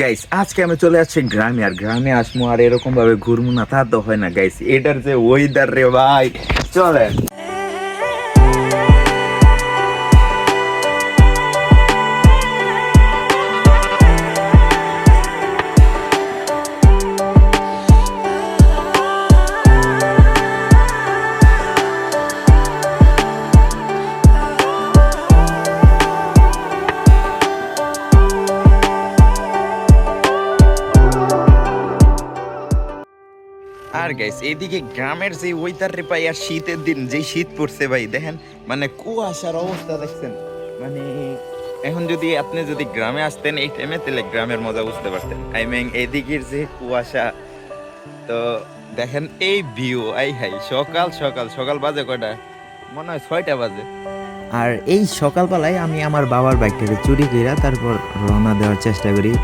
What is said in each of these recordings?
Guys আজকে আমি চলে আসছি গ্রামে, আর গ্রামে আসবো আর এরকম ভাবে ঘুরবো না তা তো হয় না গাইস। এটার যে ওয়েদার রে ভাই, চলেন। আর গাইস এইদিকে গ্রামের যে ওয়েদার রে পাই, আর শীতের দিন যে শীত পড়ছে ভাই, দেখেন মানে কুয়াশার অবস্থা দেখছেন। মানে এখন আপনি যদি গ্রামে আসতেন এই টাইমে, তাহলে গ্রামের মজা বুঝতে পারতেন। আই মিন এইদিকের যে কুয়াশা, তো দেখেন এই ভিউ। আই হাই, সকাল সকাল সকাল বাজে কয়টা, মনে হয় 6টা বাজে। আর এই সকালবেলায় আমি আমার বাবার বাইকটাকে চুরি কইরা তারপর রওনা দেওয়ার চেষ্টা করি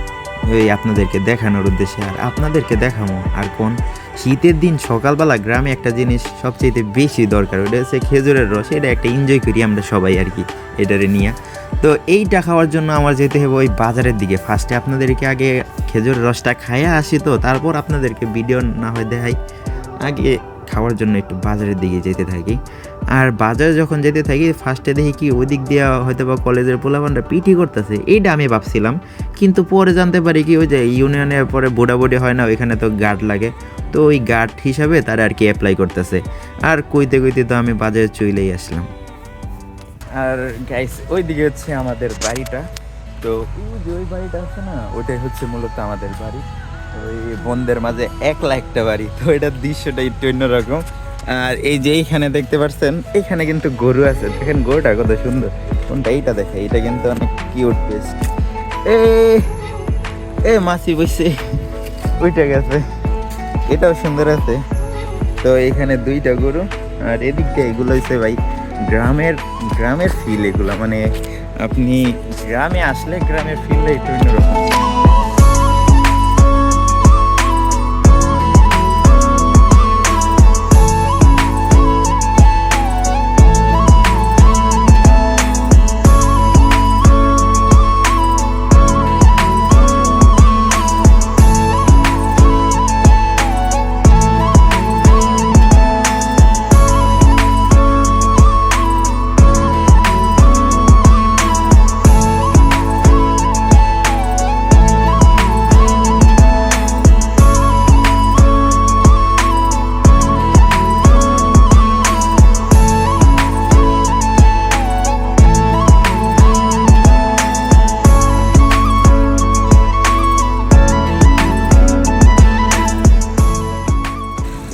ওই আপনাদেরকে দেখানোর উদ্দেশ্যে। আর আপনাদেরকে দেখাবো আর কোন শীতের দিন সকালবেলা গ্রামে একটা জিনিস সবচেয়ে বেশি দরকার, ওটা হচ্ছে খেজুরের রস। এটা একটা এনজয় করি আমরা সবাই আর কি এটারে নিয়ে। তো এইটা খাওয়ার জন্য আমার যেতে হবে ওই বাজারের দিকে। ফার্স্টে আপনাদেরকে আগে খেজুরের রসটা খাইয়া আসি, তো তারপর আপনাদেরকে ভিডিও না হয় দেখাই। আগে খাওয়ার জন্য একটু বাজারের দিকে যেতে থাকি। আর বাজারে যখন যেতে থাকি ফার্স্টে দেখি কি ওই দিক দিয়ে হয়তো বা কলেজের পোলাপানরা পিটি করতেছে, এইটা আমি ভাবছিলাম। কিন্তু পরে জানতে পারি কি ওই যে ইউনিয়নের পরে বোডাবুডি হয় না, ওইখানে তো গার্ড লাগে, তো ওই গার্ড হিসাবে তারা আর কি অ্যাপ্লাই করতেছে। আর কইতে কইতে তো আমি বাজারে চলেই আসলাম। আর গাইস ওইদিকে হচ্ছে আমাদের বাড়িটা। তো ওই যে ওই বাড়িটা আছে না, ওইটাই হচ্ছে মূলত আমাদের বাড়ি। ওই বনদের মাঝে একলা একটা বাড়ি, তো এটার দৃশ্যটা একটু অন্যরকম। আর এই যে এইখানে দেখতে পাচ্ছেন, এখানে কিন্তু গরু আছে। দেখেন গরুটা কত সুন্দর। কোনটা? এইটা দেখে, এটা কিন্তু অনেক কিউট বেস্ট। এ মাছি বসে ওইটা গেছে, এটাও সুন্দর আছে। তো এখানে 2টা গরু। আর এদিকটা এগুলো হচ্ছে ভাই গ্রামের গ্রামের ফিল এগুলা। মানে আপনি গ্রামে আসলে গ্রামের ফিলটা একটু অন্যরকম।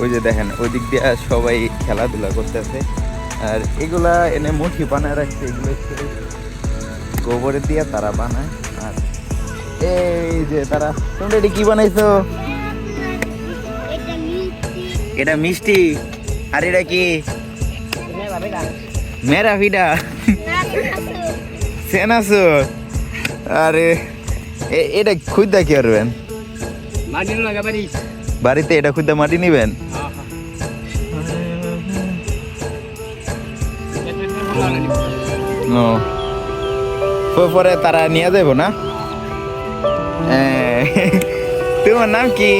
ওই যে দেখেন ওই দিক দিয়ে সবাই খেলাধুলা করতেছে। আর এগুলা এনে মুঠি বানায় রাখছে, এগুলো গোবরের দিয়ে তারা বানায়। আর এই যে তারা, তোমরা এটা কি বানাইছো? এটা মিষ্টি। আর এটা কি? মেরা ভিডা সেনাসো। আরে এটা খুঁজা কি করবেন? বাড়িতে এটা খুঁজে মাটি নিবেন? পরে তারা নিয়ে যাবো না? তোমার নাম কি?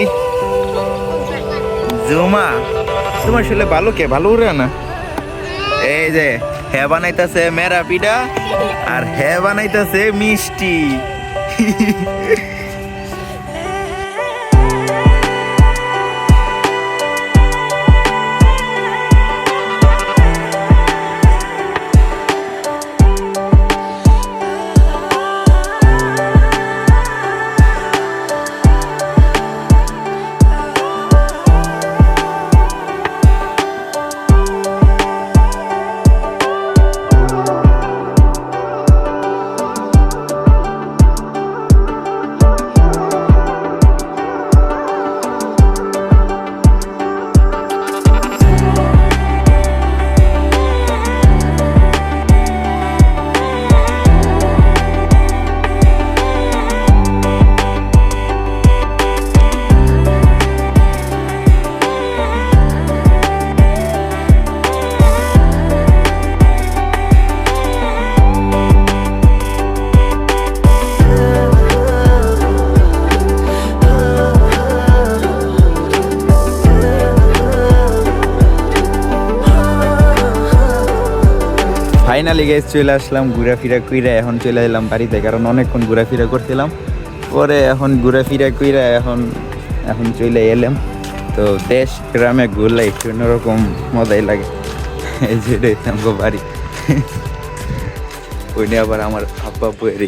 জুমা। তোমার শুনলে ভালো কে ভালো উড়ে না? এই যে হ্যাঁ বানাইতেছে মেরা পিঠা, আর হ্যাঁ বানাইতেছে মিষ্টি। ফাইনালি গাইস চলে আসলাম ঘোরাফেরা কইরা, এখন চলে এলাম বাড়িতে, কারণ অনেকক্ষণ ঘোরাফেরা করছিলাম। পরে এখন ঘোরাফেরা কইরা এখন চলে এলাম। তো দেশ গ্রামে ঘুরলে একটু অন্যরকম মজাই লাগে। এই যে আমাকে বাড়ি ওই নিয়ে আবার আমার আব্বা বইয়ের